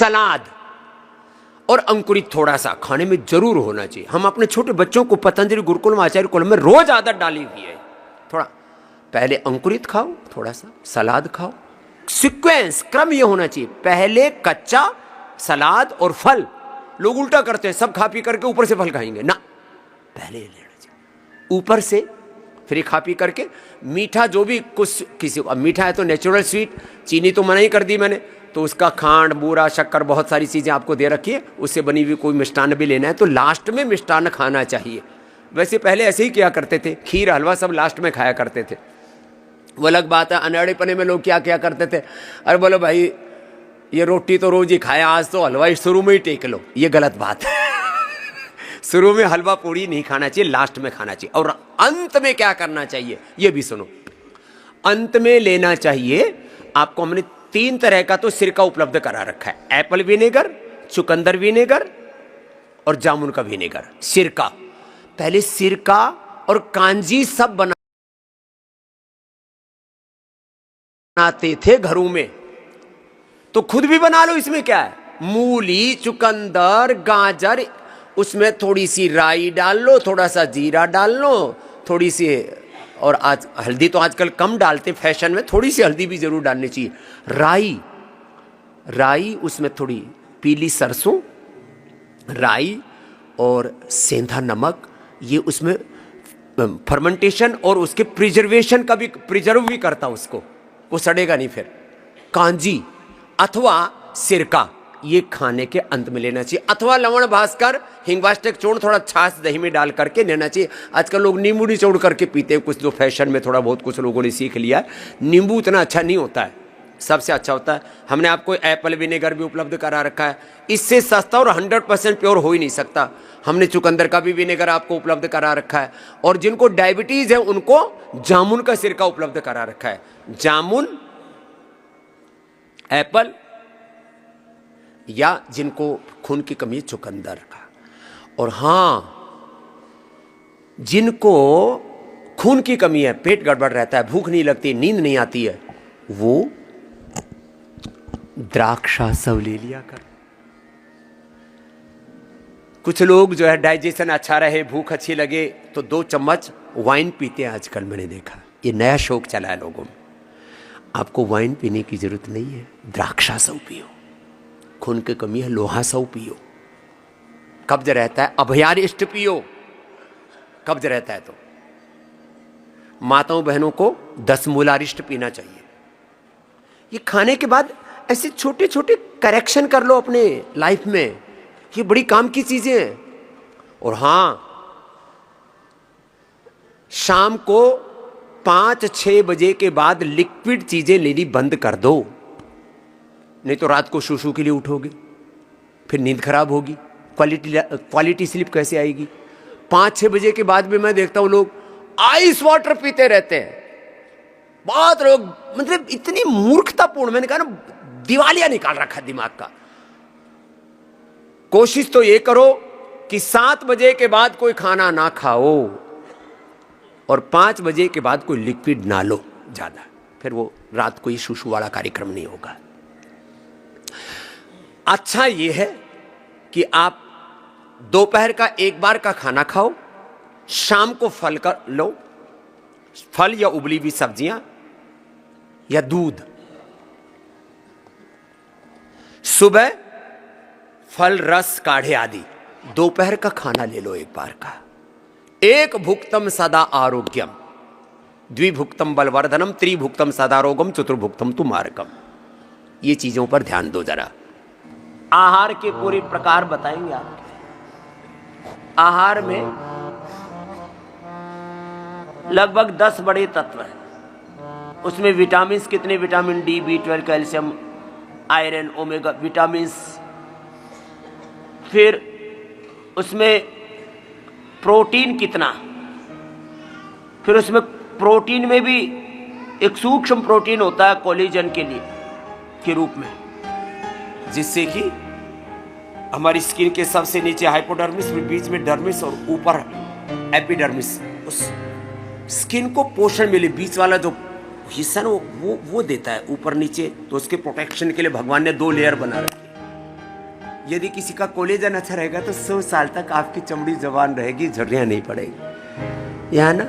सलाद और अंकुरित थोड़ा सा खाने में जरूर होना चाहिए। हम अपने छोटे बच्चों को पतंजलि गुरुकुल में, आचार्य कुल में रोज आदत डाली हुई है, थोड़ा पहले अंकुरित खाओ, थोड़ा सा सलाद खाओ। सीक्वेंस, क्रम ये होना चाहिए, पहले कच्चा सलाद और फल। लोग उल्टा करते हैं, सब खा पी करके ऊपर से फल खाएंगे ना, पहले लेना चाहिए ऊपर से, फिर खा पी करके मीठा जो भी कुछ किसी को, अब मीठा है तो नेचुरल स्वीट, चीनी तो मना ही कर दी मैंने, तो उसका खांड, बूरा, शक्कर, बहुत सारी चीज़ें आपको दे रखी है, उससे बनी हुई कोई मिष्टान्न भी लेना है तो लास्ट में मिष्टान्न खाना चाहिए। वैसे पहले ऐसे ही किया करते थे, खीर हलवा सब लास्ट में खाया करते थे। वो अलग बात है, अनड़ेपने में लोग क्या क्या करते थे, अरे बोलो भाई ये रोटी तो रोज ही खाया, आज तो हलवा ही शुरू में ही टेक लो, ये गलत बात है। शुरू में हलवा पूड़ी नहीं खाना चाहिए, लास्ट में खाना चाहिए। और अंत में क्या करना चाहिए ये भी सुनो, अंत में लेना चाहिए आपको, हमने 3 तरह का तो सिरका उपलब्ध करा रखा है, एप्पल विनेगर, चुकंदर विनेगर और जामुन का विनेगर। सिरका, पहले सिरका और कांजी सब बनाते थे घरों में, तो खुद भी बना लो, इसमें क्या है, मूली, चुकंदर, गाजर, उसमें थोड़ी सी राई डाल लो, थोड़ा सा जीरा डाल लो, थोड़ी सी, और आज हल्दी तो आजकल कम डालते फैशन में, थोड़ी सी हल्दी भी जरूर डालनी चाहिए। राई, उसमें थोड़ी पीली सरसों, राई और सेंधा नमक, ये उसमें फर्मेंटेशन और उसके प्रिजर्वेशन का भी, प्रिजर्व भी करता उसको, वो सड़ेगा नहीं। फिर कांजी अथवा सिरका ये खाने के अंत में लेना चाहिए, अथवा लवण भास्कर, हिंगवाष्टक चूर्ण थोड़ा छाछ दही में डाल करके लेना चाहिए। आजकल लोग नींबू निचोड़ करके पीते हैं, कुछ जो फैशन में थोड़ा बहुत कुछ लोगों ने सीख लिया है। नींबू उतना अच्छा नहीं होता है, सबसे अच्छा होता है, हमने आपको एप्पल विनेगर भी उपलब्ध करा रखा है, इससे सस्ता और 100% प्योर हो ही नहीं सकता। हमने चुकंदर का भी विनेगर आपको उपलब्ध करा रखा है, और जिनको डायबिटीज है उनको जामुन का सिरका उपलब्ध करा रखा है। जामुन, एप्पल, या जिनको खून की कमी है चुकंदर का। और हाँ, जिनको खून की कमी है, पेट गड़बड़ रहता है, भूख नहीं लगती, नींद नहीं आती है, वो द्राक्षासव ले लिया कर। कुछ लोग जो है डाइजेशन अच्छा रहे, भूख अच्छी लगे तो 2 चम्मच वाइन पीते हैं आजकल, मैंने देखा, ये नया शौक चला है लोगों में। आपको वाइन पीने की जरूरत नहीं है, द्राक्षासव पियो, खून की कमी है लोहासव पियो, कब्ज रहता है अभयारिष्ट पियो, कब्ज रहता है तो। माताओं बहनों को 10 मूलारिष्ट पीना चाहिए। ये खाने के बाद ऐसे छोटे छोटे करेक्शन कर लो अपने लाइफ में, ये बड़ी काम की चीजें हैं। और हां, शाम को 5-6 बजे के बाद लिक्विड चीजें लेनी बंद कर दो, नहीं तो रात को शूशू के लिए उठोगे, फिर नींद खराब होगी, क्वालिटी स्लीप कैसे आएगी। 5-6 बजे के बाद भी मैं देखता हूं लोग आइस वाटर पीते रहते हैं। बहुत लोग, मतलब इतनी मूर्खतापूर्ण, मैंने कहा ना, दिवालिया निकाल रखा दिमाग का। कोशिश तो ये करो कि 7 बजे के बाद कोई खाना ना खाओ और 5 बजे के बाद कोई लिक्विड ना लो ज्यादा, फिर वो रात को ही शूशू वाला कार्यक्रम नहीं होगा। अच्छा ये है कि आप दोपहर का 1 बार का खाना खाओ, शाम को फल का लो, फल या उबली हुई सब्जियां या दूध, सुबह फल, रस, काढ़े आदि, दोपहर का खाना ले लो 1 बार का। 1 भुक्तम सदा आरोग्यम, द्विभुक्तम बलवर्धनम, त्रिभुक्तम सदारोगम, चतुर्भुक्तम तु मार्गम। ये चीजों पर ध्यान दो जरा। आहार के पूरे प्रकार बताएंगे आपके। आहार में लगभग 10 बड़े तत्व हैं। उसमें विटामिन कितने, vitamin D, B12, calcium, iron, omega vitamin, फिर उसमें प्रोटीन कितना, फिर उसमें प्रोटीन में भी एक सूक्ष्म प्रोटीन होता है कोलेजन के लिए के रूप में, जिससे कि हमारी स्किन के सबसे नीचे हाइपोडर्मिस, बीच में डर्मिस और ऊपर एपिडर्मिस, उस स्किन को पोषण मिले। बीच वाला जो हिस्सा ना वो देता है ऊपर नीचे, तो उसके प्रोटेक्शन के लिए भगवान ने 2 लेयर बना रखी। यदि किसी का कोलेजन अच्छा रहेगा तो 100 साल तक आपकी चमड़ी जवान रहेगी, झुर्रियां नहीं पड़ेगी। यहाँ ना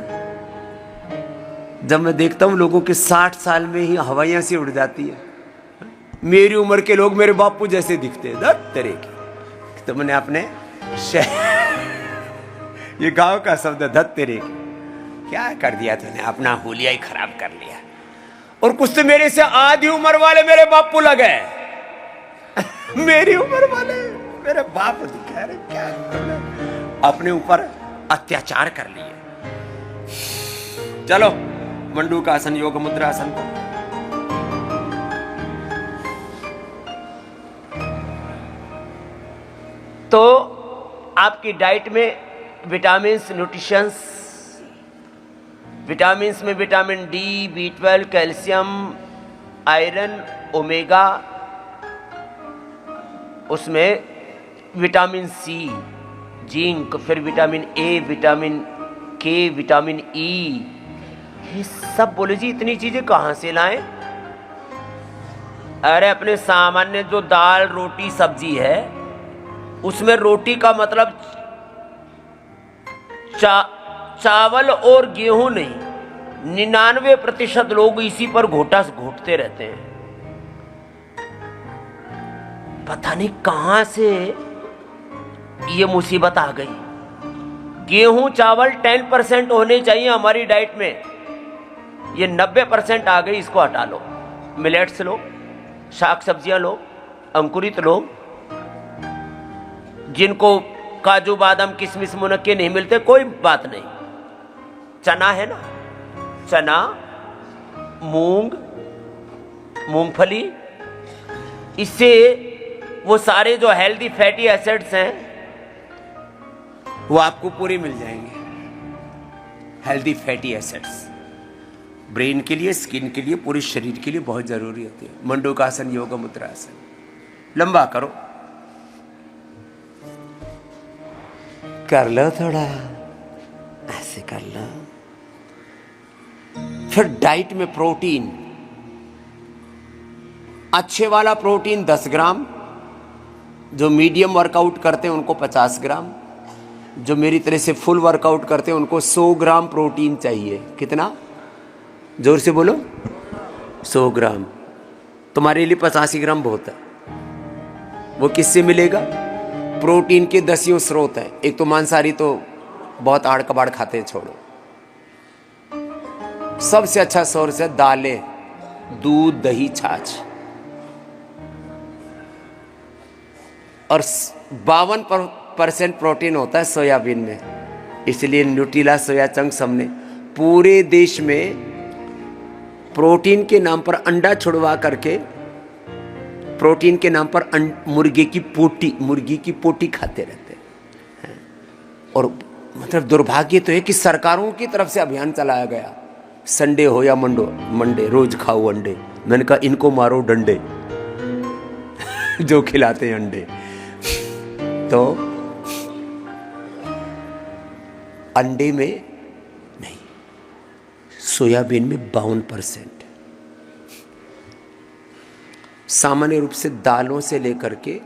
जब मैं देखता हूँ लोगों के 60 साल में ही हवाइयाँ सी उड़ जाती है, मेरी उम्र के लोग मेरे बापू जैसे दिखते हैं, दर तेरे की। तो मैंने अपने ये गांव का शब्द धत तेरे की, क्या कर दिया तूने, अपना हुलिया ही खराब कर लिया। और कुछ तो मेरे से आधी उम्र वाले मेरे बापू लगे मेरी उम्र वाले मेरे बाप दिखा रहे, क्या अपने ऊपर अत्याचार कर लिए। चलो मंडूकासन योग मुद्रासन को तो आपकी डाइट में विटामिन्स, न्यूट्रिशंस, विटामिन्स में vitamin D, B12, calcium, iron, omega, उसमें विटामिन सी, जिंक, फिर विटामिन ए, विटामिन के, विटामिन ई, ये सब बोले जी इतनी चीजें कहां से लाएं? अरे अपने सामान्य जो दाल रोटी सब्जी है उसमें रोटी का मतलब चावल और गेहूं नहीं, 99% लोग इसी पर घोटते रहते हैं। पता नहीं कहां से ये मुसीबत आ गई। गेहूं चावल 10% होने चाहिए हमारी डाइट में, ये 90% आ गई, इसको हटा लो। मिलेट्स लो, शाक सब्जियां लो, अंकुरित लो, जिनको काजू बादाम किशमिश मुनक्के नहीं मिलते कोई बात नहीं, चना है ना, चना, मूंग, मूंगफली, इससे वो सारे जो हेल्दी फैटी एसिड्स हैं वो आपको पूरी मिल जाएंगे। हेल्दी फैटी एसिड्स ब्रेन के लिए, स्किन के लिए, पूरे शरीर के लिए बहुत जरूरी होती है। मंडूकासन योग मुद्रासन, लंबा करो, कर लो थोड़ा, ऐसे कर लो। फिर डाइट में प्रोटीन, अच्छे वाला प्रोटीन 10 ग्राम, जो मीडियम वर्कआउट करते हैं उनको 50 ग्राम, जो मेरी तरह से फुल वर्कआउट करते हैं उनको 100 ग्राम प्रोटीन चाहिए। कितना? जोर से बोलो। 100 ग्राम। तुम्हारे लिए 85 ग्राम बहुत है। वो किससे मिलेगा? प्रोटीन के 10 स्रोत हैं। एक तो मांसाहारी तो बहुत आड़ कबाड़ खाते हैं, छोड़ो। सबसे अच्छा सोर्स है दालें, दूध, दही, छाछ। और 52% प्रोटीन होता है सोयाबीन में, इसलिए न्यूट्रिला, सोया चंक्स हमने पूरे देश में प्रोटीन के नाम पर अंडा छुड़वा करके, प्रोटीन के नाम पर मुर्गी की पोटी खाते रहते हैं। और मतलब दुर्भाग्य तो है कि सरकारों की तरफ से अभियान चलाया गया, संडे हो या मंडे रोज खाओ अंडे। मैंने कहा इनको मारो डंडे जो खिलाते हैं अंडे। तो अंडे में नहीं, सोयाबीन में 52%। सामान्य रूप से दालों से लेकर के,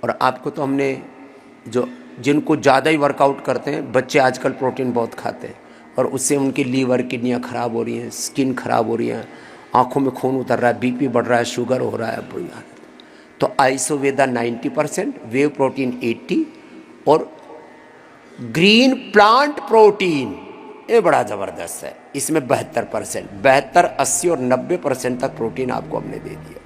और आपको तो हमने जो जिनको ज़्यादा ही वर्कआउट करते हैं, बच्चे आजकल प्रोटीन बहुत खाते हैं और उससे उनकी लीवर, किडनियाँ खराब हो रही हैं, स्किन खराब हो रही है, आँखों में खून उतर रहा है, बीपी बढ़ रहा है, शुगर हो रहा है, बुरी हालत। तो आइसोवेदा 90%, वेव प्रोटीन 80 और ग्रीन प्लांट प्रोटीन ये बड़ा ज़बरदस्त है, इसमें 72%, 72, 80 और 90% तक प्रोटीन आपको हमने दे दिया।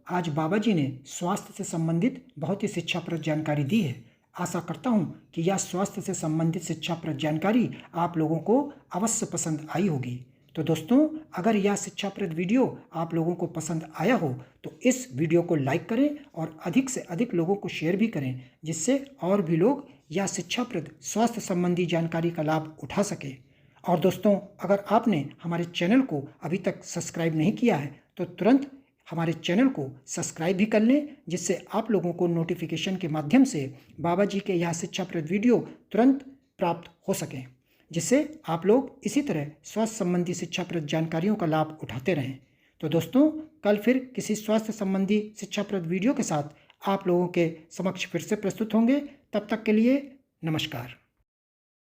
आज बाबा जी ने स्वास्थ्य से संबंधित बहुत ही शिक्षाप्रद जानकारी दी है। आशा करता हूँ कि यह स्वास्थ्य से संबंधित शिक्षाप्रद जानकारी आप लोगों को अवश्य पसंद आई होगी। तो दोस्तों, अगर यह शिक्षाप्रद वीडियो आप लोगों को पसंद आया हो तो इस वीडियो को लाइक करें और अधिक से अधिक लोगों को शेयर भी करें, जिससे और भी लोग यह शिक्षाप्रद स्वास्थ्य संबंधी जानकारी का लाभ उठा सकें। और दोस्तों, अगर आपने हमारे चैनल को अभी तक सब्सक्राइब नहीं किया है तो तुरंत हमारे चैनल को सब्सक्राइब भी कर लें, जिससे आप लोगों को नोटिफिकेशन के माध्यम से बाबा जी के यह शिक्षाप्रद वीडियो तुरंत प्राप्त हो सकें, जिससे आप लोग इसी तरह स्वास्थ्य संबंधी शिक्षाप्रद जानकारियों का लाभ उठाते रहें। तो दोस्तों, कल फिर किसी स्वास्थ्य संबंधी शिक्षाप्रद वीडियो के साथ आप लोगों के समक्ष फिर से प्रस्तुत होंगे। तब तक के लिए नमस्कार।